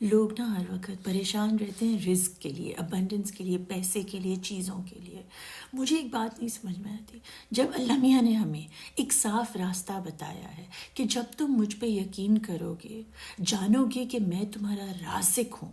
لوگ نا ہر وقت پریشان رہتے ہیں رزق کے لیے، ابنڈنس کے لیے، پیسے کے لیے، چیزوں کے لیے۔ مجھے ایک بات نہیں سمجھ میں آتی، جب اللہ میاں نے ہمیں ایک صاف راستہ بتایا ہے کہ جب تم مجھ پہ یقین کرو گے، جانو گے کہ میں تمہارا رازق ہوں،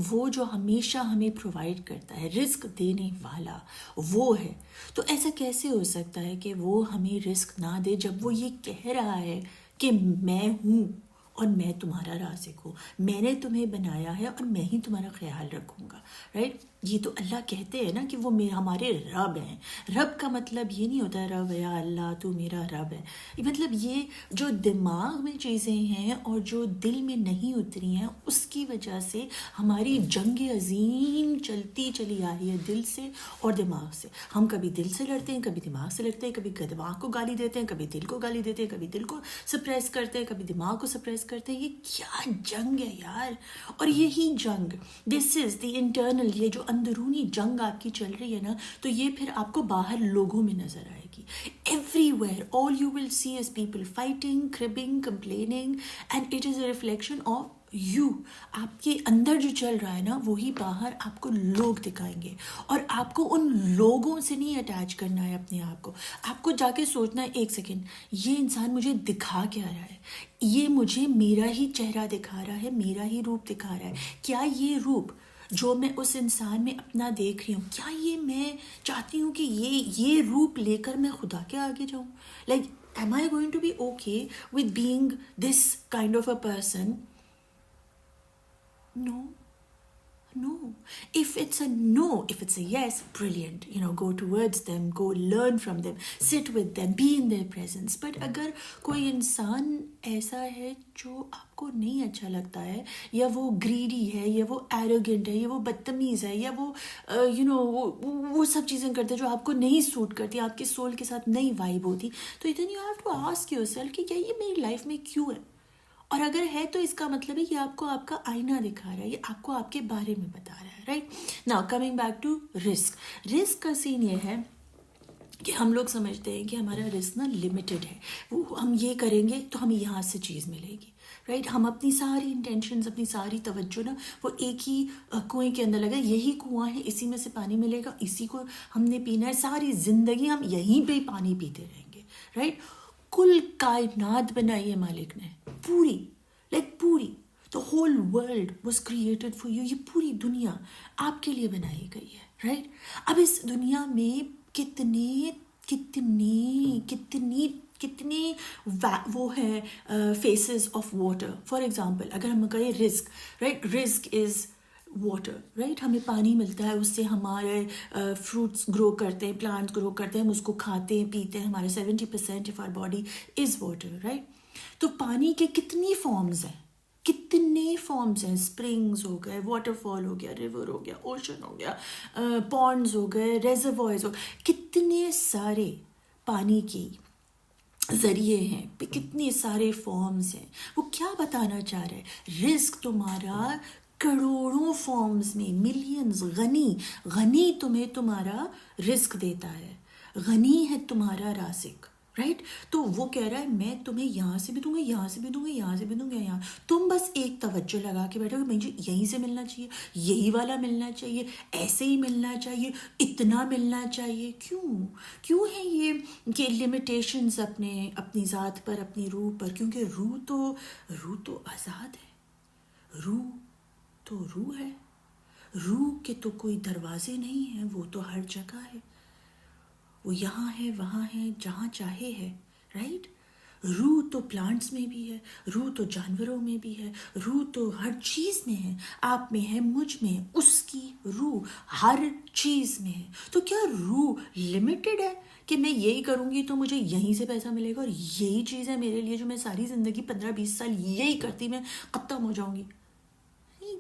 وہ جو ہمیشہ ہمیں پرووائڈ کرتا ہے، رزق دینے والا وہ ہے، تو ایسا کیسے ہو سکتا ہے کہ وہ ہمیں رزق نہ دے جب وہ یہ کہہ رہا ہے کہ میں ہوں اور میں تمہارا رازق ہوں، میں نے تمہیں بنایا ہے اور میں ہی تمہارا خیال رکھوں گا، رائٹ؟ یہ تو اللہ کہتے ہیں نا کہ وہ ہمارے رب ہیں۔ رب کا مطلب یہ نہیں ہوتا رب یا اللہ تو میرا رب ہے، مطلب یہ جو دماغ میں چیزیں ہیں اور جو دل میں نہیں اتری ہیں، اس کی وجہ سے ہماری جنگ عظیم چلتی چلی آ رہی ہے دل سے اور دماغ سے۔ ہم کبھی دل سے لڑتے ہیں، کبھی دماغ سے لڑتے ہیں، کبھی دماغ کو گالی دیتے ہیں، کبھی دل کو گالی دیتے ہیں، کبھی دل کو سپریس کرتے ہیں، کبھی دماغ کو سپریس کرتے ہیں۔ یہ کیا جنگ ہے یار! اور یہی جنگ، دس از دی انٹرنل، یہ جو اندرونی جنگ آپ کی چل رہی ہے نا، تو یہ پھر آپ کو باہر لوگوں میں نظر آئے گی۔ Every where all you will see is people fighting, cribbing, complaining, and it is a reflection of you۔ آپ کے اندر جو چل رہا ہے نا وہی باہر آپ کو لوگ دکھائیں گے، اور آپ کو ان لوگوں سے نہیں اٹیچ کرنا ہے اپنے آپ کو۔ آپ کو جا کے سوچنا ہے ایک سیکنڈ، یہ انسان مجھے دکھا کیا رہا ہے؟ یہ مجھے میرا ہی چہرہ دکھا رہا ہے، میرا ہی روپ دکھا رہا ہے؟ کیا یہ روپ جو میں اس انسان میں اپنا دیکھ رہی ہوں، کیا یہ میں چاہتی ہوں کہ یہ روپ لے کر میں خدا کے آگے جاؤں؟ am I going to be okay with being this kind of a person? No. If it's a no, if it's a yes, brilliant, go towards them, go learn from them, sit with them, be in their presence. But اگر کوئی انسان ایسا ہے جو آپ کو نہیں اچھا لگتا ہے، یا وہ گریڈی ہے، یا وہ ایروگنٹ ہے، یا وہ بدتمیز ہے، یا وہ سب چیزیں کرتے ہیں جو آپ کو نہیں سوٹ کرتی، آپ کے سول کے ساتھ نہیں وائب ہوتی، تو then you have to ask yourself کہ کیا یہ میری لائف میں کیوں ہے؟ اور اگر ہے تو اس کا مطلب ہے یہ آپ کو آپ کا آئینہ دکھا رہا ہے، یہ آپ کو آپ کے بارے میں بتا رہا ہے، right? Now coming back to risk. Risk کا سین یہ ہے کہ ہم لوگ سمجھتے ہیں کہ ہمارا رسک نا لمیٹڈ ہے، وہ ہم یہ کریں گے تو ہمیں یہاں سے چیز ملے گی، رائٹ؟ ہم اپنی ساری انٹینشنز، اپنی ساری توجہ نا وہ ایک ہی کنویں کے اندر لگا، یہی کنواں ہے، اسی میں سے پانی ملے گا، اسی کو ہم نے پینا ہے، ساری زندگی ہم یہیں پہ پانی پیتے رہیں گے، رائٹ؟ کل کائنات بنائی ہے مالک نے، پوری the whole world was created for you۔ یہ پوری دنیا آپ کے لیے بنائی گئی ہے، رائٹ؟ اب اس دنیا میں کتنے وہ ہیں faces of water. For example اگر ہم کہیں رزق، رائٹ؟ رزق از واٹر، رائٹ؟ ہمیں پانی ملتا ہے، اس سے ہمارے فروٹس گرو کرتے ہیں، پلانٹس گرو کرتے ہیں، ہم اس کو کھاتے ہیں، پیتے ہیں، ہمارے 70% of our body is water, right? تو پانی کے کتنی فارمز ہیں، اسپرنگز ہو گئے، واٹر فال ہو گیا، ریور ہو گیا، اوشن ہو گیا، پونڈز ہو گئے، ریزروائرز ہو گئے، کتنے سارے پانی کی ذریعے ہیں، کتنے سارے فارمز ہیں۔ وہ کیا بتانا چاہ رہے ہیں؟ رزق تمہارا کروڑوں فارمز میں، ملینز، غنی تمہیں تمہارا رزق دیتا ہے، غنی ہے تمہارا رازق، رائٹ؟ تو وہ کہہ رہا ہے میں تمہیں یہاں سے بھی دوں گا، یہاں سے بھی دوں گا، یہاں سے بھی دوں گا، یہاں تم بس ایک توجہ لگا کے بیٹھو کہ مجھے یہیں سے ملنا چاہیے، یہی والا ملنا چاہیے، ایسے ہی ملنا چاہیے، اتنا ملنا چاہیے۔ کیوں ہے یہ کہ لمیٹیشنز اپنی ذات پر، اپنی روح پر؟ کیونکہ روح تو آزاد ہے، روح ہے، روح کے تو کوئی دروازے نہیں ہیں، وہ تو ہر جگہ ہے، وہ یہاں ہے، وہاں ہے، جہاں چاہے ہے، رائٹ؟ روح تو پلانٹس میں بھی ہے، روح تو جانوروں میں بھی ہے، روح تو ہر چیز میں ہے، آپ میں ہے، مجھ میں ہے، اس کی روح ہر چیز میں ہے۔ تو کیا روح لمیٹڈ ہے کہ میں یہی کروں گی تو مجھے یہیں سے پیسہ ملے گا، اور یہی چیز ہے میرے لیے جو میں ساری زندگی 15-20 سال یہی کرتی میں ختم ہو جاؤں گی؟ نہیں،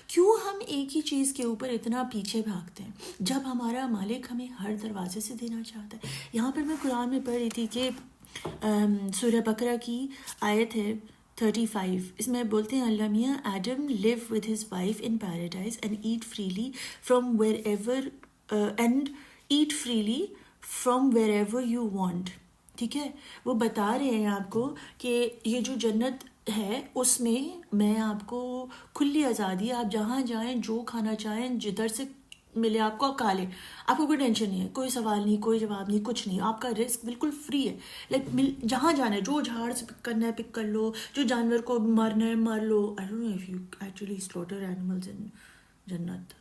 کیوں ہم ایک ہی چیز کے اوپر اتنا پیچھے بھاگتے ہیں جب ہمارا مالک ہمیں ہر دروازے سے دینا چاہتا ہے؟ یہاں پر میں قرآن میں پڑھ رہی تھی کہ سورہ بقرہ کی آیت ہے 35، اس میں بولتے ہیں اللہ میاں Adam leave with his wife in paradise and eat freely from wherever you want. ٹھیک ہے، وہ بتا رہے ہیں آپ کو کہ یہ جو جنت ہے اس میں میں آپ کو کھلی آزادی ہے، آپ جہاں جائیں جو کھانا چاہیں جدھر سے ملے آپ کو آپ کھا لیں، آپ کو کوئی ٹینشن نہیں ہے، کوئی سوال نہیں، کوئی جواب نہیں، کچھ نہیں، آپ کا رزق بالکل فری ہے. لائک جہاں جانا ہے جو جھاڑ سے پک کرنا ہے پک کر لو، جو جانور کو مرنا ہے مر لو. I don't know if you actually slaughter animals in جنت.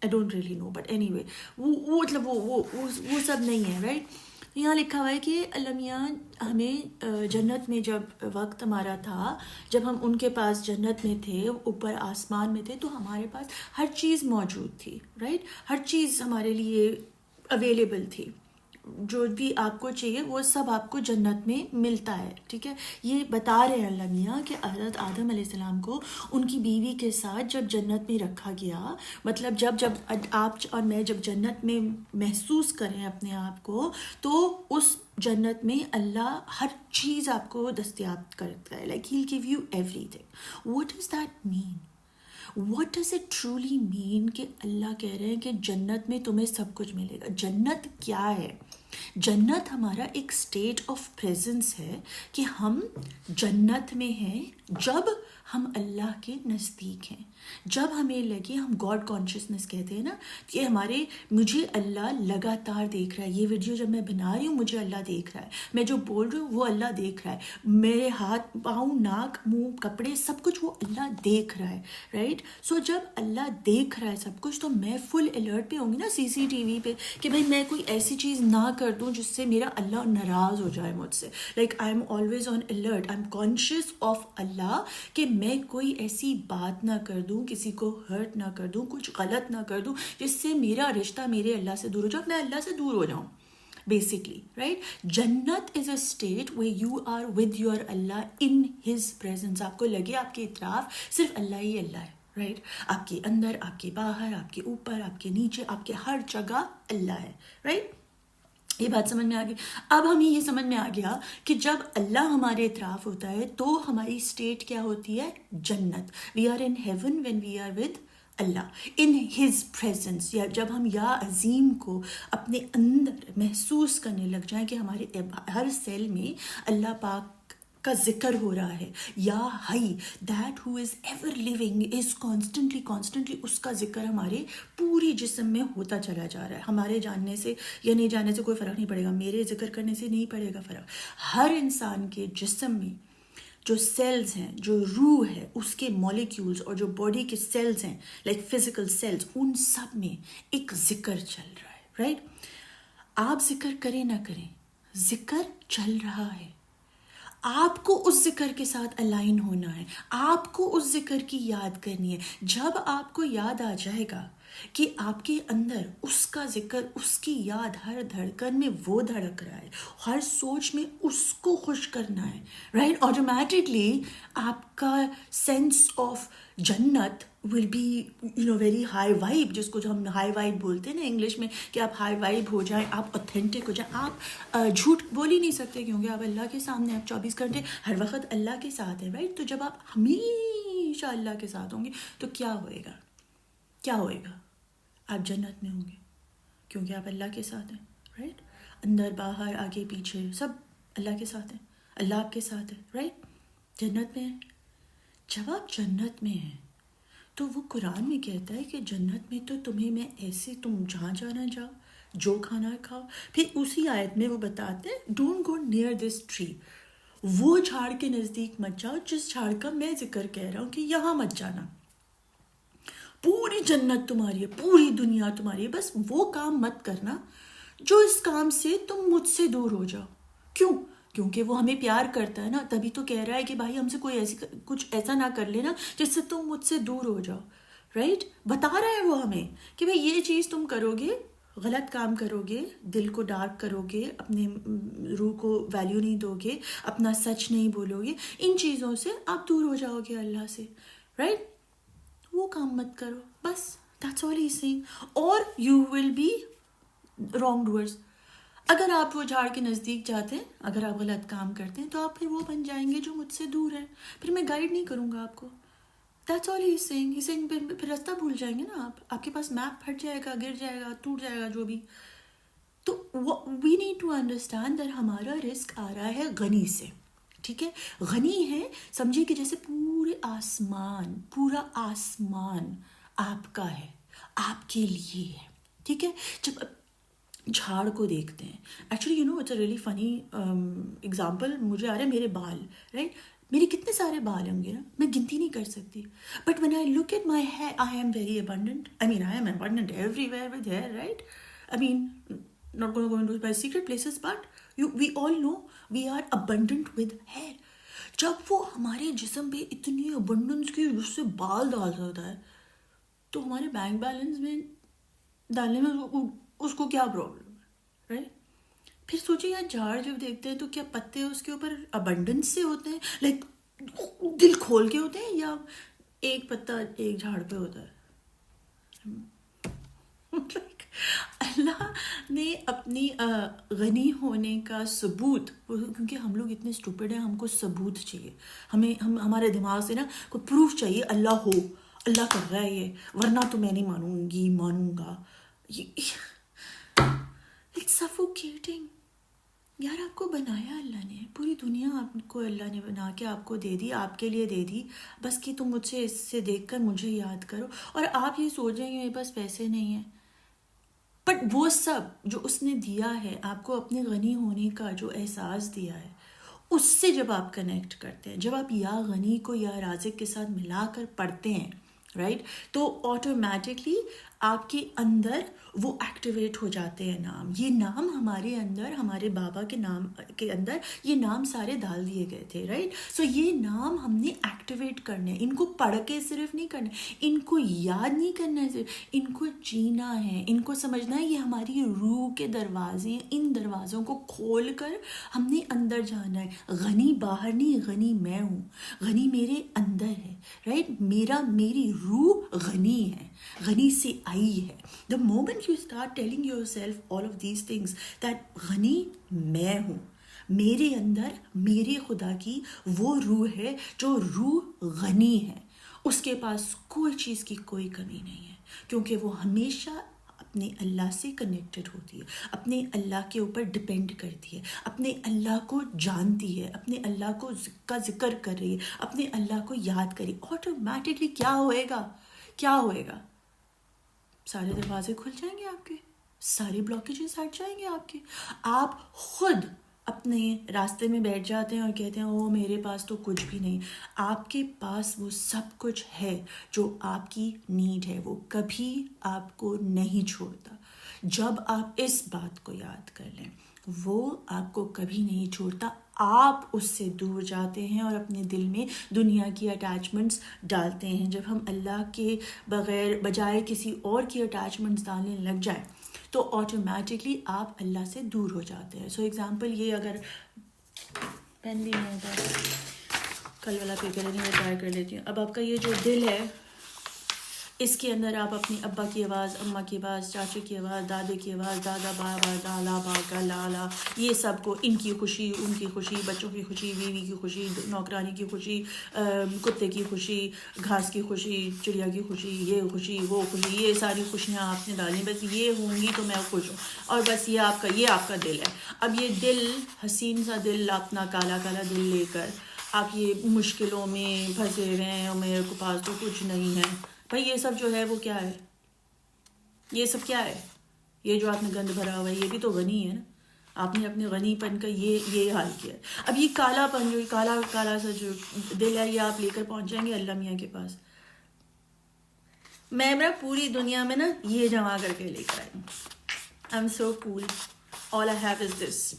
I don't really know but anyway وہ مطلب وہ سب نہیں ہے رائٹ. یہاں لکھا ہوا ہے کہ اللہ میاں ہمیں جنت میں جب وقت ہمارا تھا، جب ہم ان کے پاس جنت میں تھے، اوپر آسمان میں تھے، تو ہمارے پاس ہر چیز موجود تھی رائٹ. ہر چیز ہمارے لیے اویلیبل تھی، جو بھی آپ کو چاہیے وہ سب آپ کو جنت میں ملتا ہے. ٹھیک ہے، یہ بتا رہے ہیں اللہ میاں کہ حضرت آدم علیہ السلام کو ان کی بیوی کے ساتھ جب جنت میں رکھا گیا، مطلب جب آپ اور میں جب جنت میں محسوس کریں اپنے آپ کو، تو اس جنت میں اللہ ہر چیز آپ کو دستیاب کرتا ہے. Like he'll give you everything. What does that mean? What does it truly mean کہ اللہ کہہ رہے ہیں کہ جنت میں تمہیں سب کچھ ملے گا؟ جنت کیا ہے؟ جنت ہمارا ایک اسٹیٹ آف پریزنس ہے کہ ہم جنت میں ہیں جب ہم اللہ کے نزدیک ہیں، جب ہمیں لگے ہم گاڈ کانشیسنس کہتے ہیں نا، کہ ہمارے مجھے اللہ لگاتار دیکھ رہا ہے. یہ ویڈیو جب میں بنا رہی ہوں مجھے اللہ دیکھ رہا ہے، میں جو بول رہی ہوں وہ اللہ دیکھ رہا ہے، میرے ہاتھ پاؤں ناک منہ کپڑے سب کچھ وہ اللہ دیکھ رہا ہے رائٹ. سو جب اللہ دیکھ رہا ہے سب کچھ تو میں فل الرٹ پہ ہوں گی نا، سی سی ٹی وی پہ، کہ بھائی میں کوئی ایسی چیز نہ کر دوں جس سے میرا اللہ ناراض ہو جائے مجھ سے. Like I am always on alert, I am conscious of اللہ کہ میں کوئی ایسی بات نہ کر دوں، کسی کو ہرٹ نہ کر دوں، کچھ غلط نہ کر دوں جس سے میرا رشتہ میرے اللہ سے دور ہو جائے، میں اللہ سے دور ہو جاؤں بیسکلی رائٹ. جنت is a state way you are with your اللہ ان ہز پریزنس. آپ کو لگے آپ کے اطراف صرف اللہ ہی اللہ ہے رائٹ. آپ کے اندر، آپ کے باہر، آپ کے اوپر، آپ کے نیچے، آپ کے ہر جگہ اللہ ہے رائٹ. یہ بات سمجھ میں آ گئی. اب ہمیں یہ سمجھ میں آ گیا کہ جب اللہ ہمارے اطراف ہوتا ہے تو ہماری اسٹیٹ کیا ہوتی ہے؟ جنت. We are in heaven when we are with Allah in his presence. یا جب ہم یا عظیم کو اپنے اندر محسوس کرنے لگ جائیں کہ ہمارے ہر سیل میں اللہ پاک کا ذکر ہو رہا ہے، یا حی that who is ever living is constantly اس کا ذکر ہمارے پوری جسم میں ہوتا چلا جا رہا ہے. ہمارے جاننے سے یا نہیں جاننے سے کوئی فرق نہیں پڑے گا، میرے ذکر کرنے سے نہیں پڑے گا فرق. ہر انسان کے جسم میں جو سیلز ہیں، جو روح ہے، اس کے مولیکیولز اور جو باڈی کے سیلز ہیں لائک فزیکل سیلز، ان سب میں ایک ذکر چل رہا ہے رائٹ. آپ ذکر کریں نہ کریں، ذکر چل رہا ہے. آپ کو اس ذکر کے ساتھ الائن ہونا ہے، آپ کو اس ذکر کی یاد کرنی ہے. جب آپ کو یاد آ جائے گا کہ آپ کے اندر اس کا ذکر، اس کی یاد ہر دھڑکن میں وہ دھڑک رہا ہے، ہر سوچ میں اس کو خوش کرنا ہے رائٹ. آٹومیٹکلی آپ کا سینس آف جنت will be very high vibe, جس کو جو ہم ہائی وائب بولتے ہیں نا انگلش میں، کہ آپ ہائی وائب ہو جائیں، آپ اوتھینٹک ہو جائیں. آپ جھوٹ بول ہی نہیں سکتے کیونکہ آپ اللہ کے سامنے، آپ 24 گھنٹے ہر وقت اللہ کے ساتھ ہیں رائٹ. تو جب آپ ہمیشہ اللہ کے ساتھ ہوں گے تو کیا ہوئے گا؟ کیا ہوئے گا؟ آپ جنت میں ہوں گے کیونکہ آپ اللہ کے ساتھ ہیں رائٹ. اندر باہر آگے پیچھے سب اللہ کے ساتھ ہیں، اللہ آپ کے ساتھ ہے رائٹ. جنت میں ہیں. جب آپ جنت میں ہیں تو وہ قرآن میں کہتا ہے کہ جنت میں تو تمہیں میں ایسے، تم جہاں جانا جاؤ، جو کھانا کھاؤ. پھر اسی آیت میں وہ بتاتے ہیں don't go near this tree, وہ جھاڑ کے نزدیک مت جاؤ جس جھاڑ کا میں ذکر کہہ رہا ہوں کہ یہاں مت جانا. پوری جنت تمہاری ہے، پوری دنیا تمہاری ہے، بس وہ کام مت کرنا جو اس کام سے تم مجھ سے دور ہو جاؤ. کیوں؟ کیونکہ وہ ہمیں پیار کرتا ہے نا، تبھی تو کہہ رہا ہے کہ بھائی ہم سے کوئی ایسی کچھ ایسا نہ کر لینا جس سے تم مجھ سے دور ہو جاؤ رائٹ. بتا رہا ہے وہ ہمیں کہ بھائی یہ چیز تم کرو گے، غلط کام کرو گے، دل کو ڈارک کرو گے، اپنے روح کو ویلیو نہیں دو گے، اپنا سچ نہیں بولو گے، ان چیزوں سے آپ دور ہو جاؤ گے اللہ سے رائٹ. وہ کام مت کرو بس، دیٹس آل ہی سیئنگ. اور you will be wrongdoers. اگر آپ وہ جھاڑ کے نزدیک جاتے ہیں، اگر آپ غلط کام کرتے ہیں تو آپ پھر وہ بن جائیں گے جو مجھ سے دور ہے، پھر میں گائیڈ نہیں کروں گا آپ کو. That's all he saying. He saying پھر راستہ بھول جائیں گے نا آپ کے پاس میپ پھٹ جائے گا، گر جائے گا، ٹوٹ جائے گا جو بھی. تو we need to understand that ہمارا رزق آ رہا ہے غنی سے. ٹھیک ہے. غنی ہے سمجھے کہ جیسے پورا آسمان آپ کا ہے, آپ کے لیے ہے. ٹھیک ہے. جب جھاڑ کو دیکھتے ہیں, ایکچولی اٹس اے ریئلی فنی ایگزامپل مجھے آ رہا ہے, میرے بال, رائٹ, میرے کتنے سارے بال ہوں گے نا, میں گنتی نہیں کر سکتی, but when I look at my hair I am very abundant, I am abundant everywhere with hair, right. Not going to go into by secret places, but we all know we are abundant with hair. جب وہ ہمارے جسم پہ اتنی abundance کی اس سے بال ڈال سکتا ہے, تو ہمارے بینک بیلنس میں ڈالنے میں اس کو کیا پرابلم ہے, رائٹ. پھر سوچیں یار جھاڑ جب دیکھتے ہیں تو کیا پتے اس کے اوپر ابنڈنس سے ہوتے ہیں, لائک دل کھول کے ہوتے ہیں, یا ایک پتا ایک جھاڑ پہ ہوتا ہے. اللہ نے اپنی غنی ہونے کا ثبوت, کیونکہ ہم لوگ اتنے اسٹوپڈ ہیں, ہم کو ثبوت چاہیے, ہمارے دماغ سے نا کوئی پروف چاہیے, اللہ کر رہا ہے یہ, ورنہ تو میں نہیں مانوں گا. اٹس سفوکیٹنگ. یار آپ کو بنایا اللہ نے, پوری دنیا آپ کو اللہ نے بنا کے آپ کو دے دی, آپ کے لیے دے دی, بس کہ تم مجھ سے اس سے دیکھ کر مجھے یاد کرو. اور آپ یہ سوچیں کہ میرے پاس پیسے نہیں ہیں, بٹ وہ سب جو اس نے دیا ہے آپ کو, اپنے غنی ہونے کا جو احساس دیا ہے, اس سے جب آپ کنیکٹ کرتے ہیں, جب آپ یا غنی کو یا رازق کے ساتھ ملا کر پڑھتے ہیں, رائٹ, تو آٹومیٹکلی آپ کے اندر وہ ایکٹیویٹ ہو جاتے ہیں نام. یہ نام ہمارے اندر, ہمارے بابا کے نام کے اندر یہ نام سارے ڈال دیے گئے تھے, رائٹ. سو یہ نام ہم نے ایکٹیویٹ کرنے, ان کو پڑھ کے صرف نہیں کرنا, ان کو یاد نہیں کرنا ہے صرف, ان کو جینا ہے, ان کو سمجھنا ہے یہ ہماری روح کے دروازے ہیں, ان دروازوں کو کھول کر ہم نے اندر جانا ہے. غنی باہر نہیں, غنی میں ہوں, غنی میرے اندر ہے, رائٹ. میری روح غنی ہے, غنی سے آئی ہے. The moment you start telling yourself all of these things that غنی میں ہوں, میرے اندر میرے خدا کی وہ روح ہے جو روح غنی ہے, اس کے پاس کوئی چیز کی کوئی کمی نہیں ہے, کیونکہ وہ ہمیشہ اپنے اللہ سے کنیکٹڈ ہوتی ہے, اپنے اللہ کے اوپر ڈپینڈ کرتی ہے, اپنے اللہ کو جانتی ہے, اپنے اللہ کا ذکر کر رہی ہے, اپنے اللہ کو یاد کری. آٹومیٹکلی کیا ہوئے گا, سارے دروازے کھل جائیں گے آپ کے, سارے بلاکیجز ہٹ جائیں گے آپ کے. آپ خود اپنے راستے میں بیٹھ جاتے ہیں اور کہتے ہیں او میرے پاس تو کچھ بھی نہیں. آپ کے پاس وہ سب کچھ ہے جو آپ کی نیڈ ہے, وہ کبھی آپ کو نہیں چھوڑتا. جب آپ اس بات کو یاد کر لیں, وہ آپ کو کبھی نہیں چھوڑتا. آپ اس سے دور جاتے ہیں اور اپنے دل میں دنیا کی اٹیچمنٹس ڈالتے ہیں. جب ہم اللہ کے بجائے کسی اور کی اٹیچمنٹس ڈالنے لگ جائیں تو آٹومیٹکلی آپ اللہ سے دور ہو جاتے ہیں. سو ایگزامپل یہ, اگر پین بھی نہیں ہوتا, کل والا پیپر ہے, میں ٹرائی کر لیتی ہوں. اب آپ کا یہ جو دل ہے, اس کے اندر آپ اپنی ابا کی آواز, اماں کی آواز, چاچے کی آواز, دادے کی آواز, دادا بابا لالا باکا لالا, یہ سب کو, ان کی خوشی, ان کی خوشی, بچوں کی خوشی, بیوی کی خوشی, نوکرانی کی خوشی, کتے کی خوشی, گھاس کی خوشی, چڑیا کی خوشی, یہ خوشی وہ خوشی, یہ ساری خوشیاں آپ نے ڈالیں. بس یہ ہوں گی تو میں خوش ہوں, اور بس یہ آپ کا دل ہے. اب یہ دل, حسین سا دل, اپنا کالا کالا دل لے کر آپ یہ مشکلوں میں پھنسے ہوئے ہیں, اور میرے کو پاس تو کچھ نہیں ہے. بھائی یہ سب جو ہے وہ کیا ہے, یہ سب کیا ہے, یہ جو آپ نے گند بھرا ہوا ہے یہ بھی تو غنی ہے نا. آپ نے اپنے غنی پن کا یہ حال کیا ہے. اب یہ کالا پن, جو کالا سا جو دل ہے, یہ آپ لے کر پہنچ جائیں گے اللہ میاں کے پاس. میں پوری دنیا میں نا یہ جمع کر کے لے کر آئی ہوں. I am so cool, all I have is this.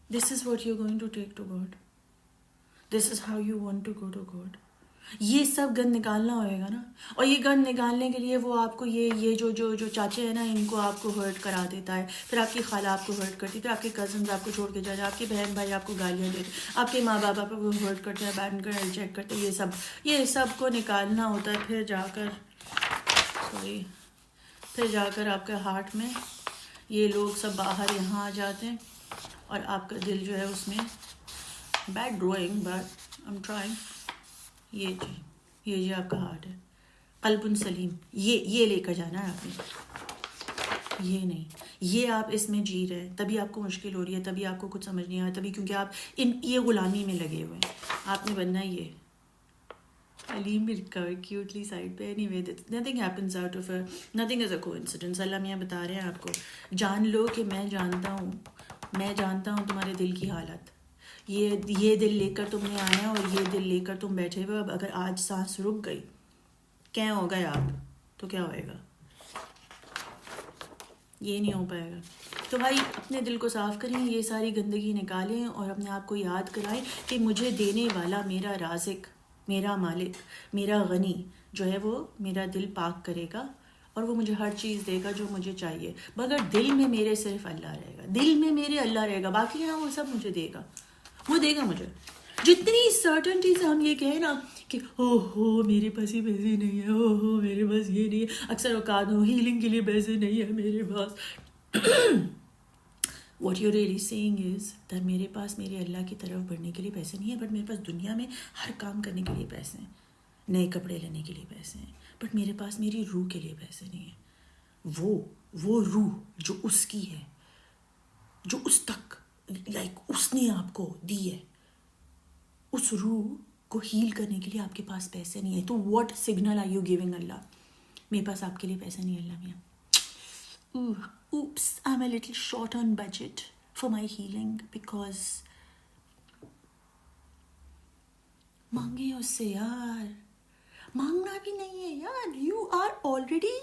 This is what you going to take to God, this is how you want to go to God. یہ سب گند نکالنا ہوئے گا نا, اور یہ گند نکالنے کے لیے وہ آپ کو یہ جو چاچے ہیں نا, ان کو آپ کو ہرٹ کرا دیتا ہے, پھر آپ کی خالہ آپ کو ہرٹ کرتی ہے, پھر آپ کے کزنز آپ کو چھوڑ کے جاتے ہیں, آپ کے بہن بھائی آپ کو گالیاں دیتے ہیں, آپ کے ماں باپ آپ کو ہرٹ کرتے ہیں, بیٹھ کر ریجیکٹ کرتے ہیں. یہ سب کو نکالنا ہوتا ہے. پھر جا کر آپ کے ہارٹ میں یہ لوگ سب باہر یہاں آ جاتے ہیں, اور آپ کا دل جو ہے اس میں bad drawing, but I am trying. یہ آپ کا ہارٹ ہے, قلب سلیم, یہ لے کر جانا ہے آپ نے. یہ نہیں. یہ آپ اس میں جی رہے ہیں, تبھی آپ کو مشکل ہو رہی ہے, تبھی آپ کو کچھ سمجھ نہیں آ رہا, تبھی کیونکہ آپ یہ غلامی میں لگے ہوئے ہیں. آپ نے بننا یہ. علیم بھی کیوٹلی سائڈ پہ. Anyway, nothing happens out of nothing is a coincidence. اللہ میاں بتا رہے ہیں آپ کو, جان لو کہ میں جانتا ہوں تمہارے دل کی حالت. یہ دل لے کر تم نے آیا اور یہ دل لے کر تم بیٹھے ہوئے. اب اگر آج سانس رک گئی, کیا ہو گئے آپ, تو کیا ہوئے گا؟ یہ نہیں ہو پائے گا. تو بھائی اپنے دل کو صاف کریں, یہ ساری گندگی نکالیں اور اپنے آپ کو یاد کرائیں کہ مجھے دینے والا میرا رازق, میرا مالک, میرا غنی جو ہے وہ میرا دل پاک کرے گا اور وہ مجھے ہر چیز دے گا جو مجھے چاہیے. مگر دل میں میرے صرف اللہ رہے گا, دل میں میرے اللہ رہے گا, باقی ہاں وہ سب مجھے دے گا, وہ دے گا مجھے. جتنی سرٹنٹی سے ہم یہ کہیں نا کہ او ہو میرے پاس ہی پیسے نہیں ہے, او ہو میرے پاس یہ نہیں ہے, اکثر اوقات ہیلنگ کے لیے پیسے نہیں ہے میرے پاس. What you really saying is that میرے پاس میرے اللہ کی طرف بڑھنے کے لیے پیسے نہیں ہیں, بٹ میرے پاس دنیا میں ہر کام کرنے کے لیے پیسے ہیں, نئے کپڑے لینے کے لیے پیسے ہیں, بٹ میرے پاس میری روح کے لیے پیسے نہیں ہیں. وہ روح جو اس کی ہے, جو اس تک لائک اس نے آپ کو دی ہے, اس روح کو ہیل کرنے کے لیے آپ کے پاس پیسے نہیں ہیں. تو what signal are you giving اللہ؟ میرے پاس آپ کے لیے پیسے نہیں ہے اللہ میاں. Oops, I'm a little short on budget for my healing because مانگے اس سے یار, مانگنا بھی نہیں ہے یار. You are already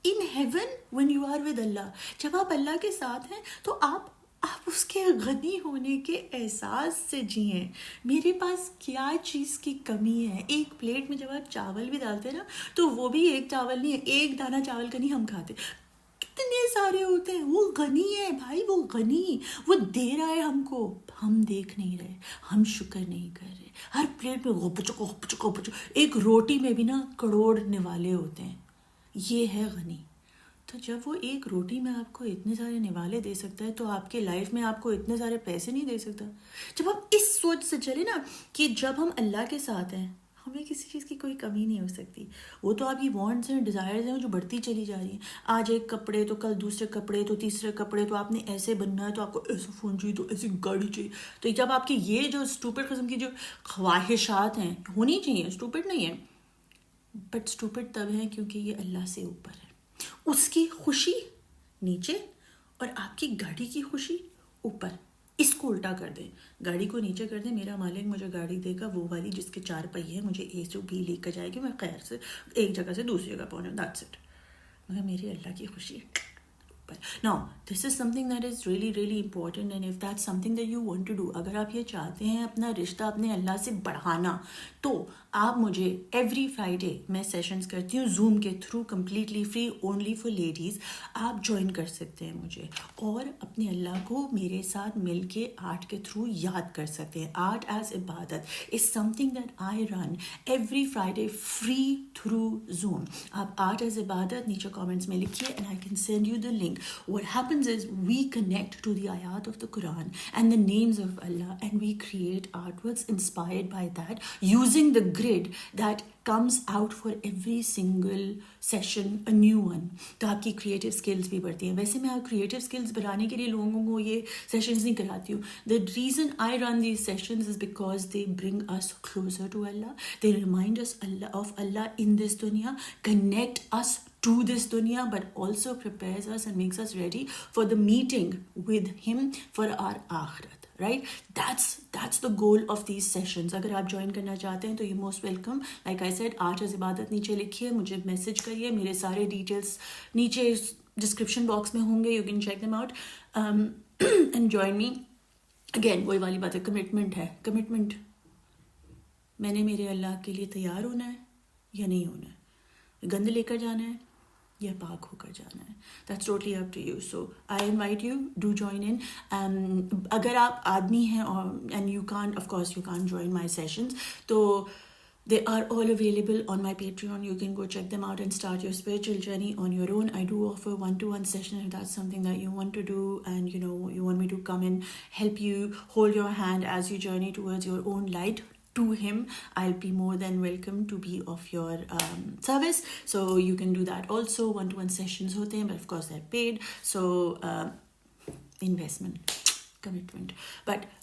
in heaven when you are with Allah. جب آپ اللہ کے ساتھ ہیں تو آپ اس کے غنی ہونے کے احساس سے جئیں. میرے پاس کیا چیز کی کمی ہے؟ ایک پلیٹ میں جب آپ چاول بھی ڈالتے ہیں نا تو وہ بھی ایک چاول نہیں ہے, ایک دانہ چاول کا نہیں ہم کھاتے, کتنے سارے ہوتے ہیں. وہ غنی ہے بھائی, وہ غنی, وہ دے رہا ہے ہم کو, ہم دیکھ نہیں رہے, ہم شکر نہیں کر رہے. ہر پلیٹ میں غپچو. ایک روٹی میں بھی نا کروڑ نوالے ہوتے ہیں. یہ ہے غنی. تو جب وہ ایک روٹی میں آپ کو اتنے سارے نوالے دے سکتا ہے تو آپ کے لائف میں آپ کو اتنے سارے پیسے نہیں دے سکتا. جب آپ اس سوچ سے چلے نا کہ جب ہم اللہ کے ساتھ ہیں ہمیں کسی چیز کی کوئی کمی نہیں ہو سکتی. وہ تو آپ کی وانٹس ہیں, ڈیزائرز ہیں جو بڑھتی چلی جا رہی ہیں. آج ایک کپڑے تو کل دوسرے کپڑے تو تیسرے کپڑے, تو آپ نے ایسے بننا ہے تو آپ کو ایسا فون چاہیے تو ایسی گاڑی چاہیے. تو جب آپ کی یہ جو اسٹوپڈ قسم کی جو خواہشات ہیں ہونی چاہیے, اسٹوپڈ نہیں ہے, بٹ اسٹوپڈ تب ہے کیونکہ یہ اللہ سے اوپر ہے. اس کی خوشی نیچے اور آپ کی گاڑی کی خوشی اوپر. اس کو الٹا کر دیں, گاڑی کو نیچے کر دیں. میرا مالک مجھے گاڑی دے گا وہ والی جس کے 4 پہیے ہیں, مجھے اے سے بی لے کر جائے گی, میں خیر سے ایک جگہ سے دوسری جگہ پہنچوں, دیٹس اٹ. مگر میرے اللہ کی خوشی اوپر. Now, this is something that is really, really important, and if that's something that you want to do, اگر آپ یہ چاہتے ہیں اپنا رشتہ اپنے اللہ سے بڑھانا, تو آپ مجھے ایوری فرائیڈے میں سیشنز کرتی ہوں زوم کے through, completely free, only for ladies. آپ جوائن کر سکتے ہیں مجھے اور اپنے اللہ کو میرے ساتھ مل کے آرٹ کے تھرو یاد کر سکتے ہیں. آرٹ ایز عبادت is something that I run every Friday free through Zoom. آپ آرٹ ایز عبادت نیچے کامنٹس میں لکھیے and I can send you the link. What happens is we connect to the ayat of the Quran and the names of Allah, and we create artworks inspired by that using the grid that comes out for every single session, a new one. تو آپ کی creative skills بھی بڑھتی ہیں. ویسے میں آپ creative skills بڑھانے کے لیے لوگوں کو یہ سیشنز نہیں کراتی ہوں. The reason I run these sessions is because they bring us closer to Allah. They remind us of Allah in this dunya, connect us to this dunya, but also prepares us and makes us ready for the meeting with him for our akhirat. Right? That's the goal of these sessions. اگر آپ join کرنا چاہتے ہیں تو you most welcome. Like I said, art is عبادت نیچے لکھیے, مجھے میسج کریے, میرے سارے ڈیٹیلس نیچے ڈسکرپشن باکس میں ہوں گے. You can check them out and join me. Again, وہی والی بات ہے, کمٹمنٹ ہے. کمٹمنٹ, میں نے میرے اللہ کے لیے تیار ہونا ہے یا نہیں ہونا ہے, گند لے کر جانا ہے یا پاک ہو کر جانا ہے. That's totally up to you. So I invite you, do join in. اگر آپ آدمی ہیں and you can't, of course you can't join my sessions, تو they are all available on my Patreon. You can go check them out and start your spiritual journey on your own. I do offer one-to-one session if that's something that you want to do, and you want me to come and help you, hold your hand as you journey towards your own light. to him, I'll be more than welcome to be of your service. So you can do that also. One-to-one sessions hote hain, but of course they're paid. So investment, commitment, but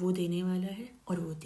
وہ دینے والا ہے اور وہ دے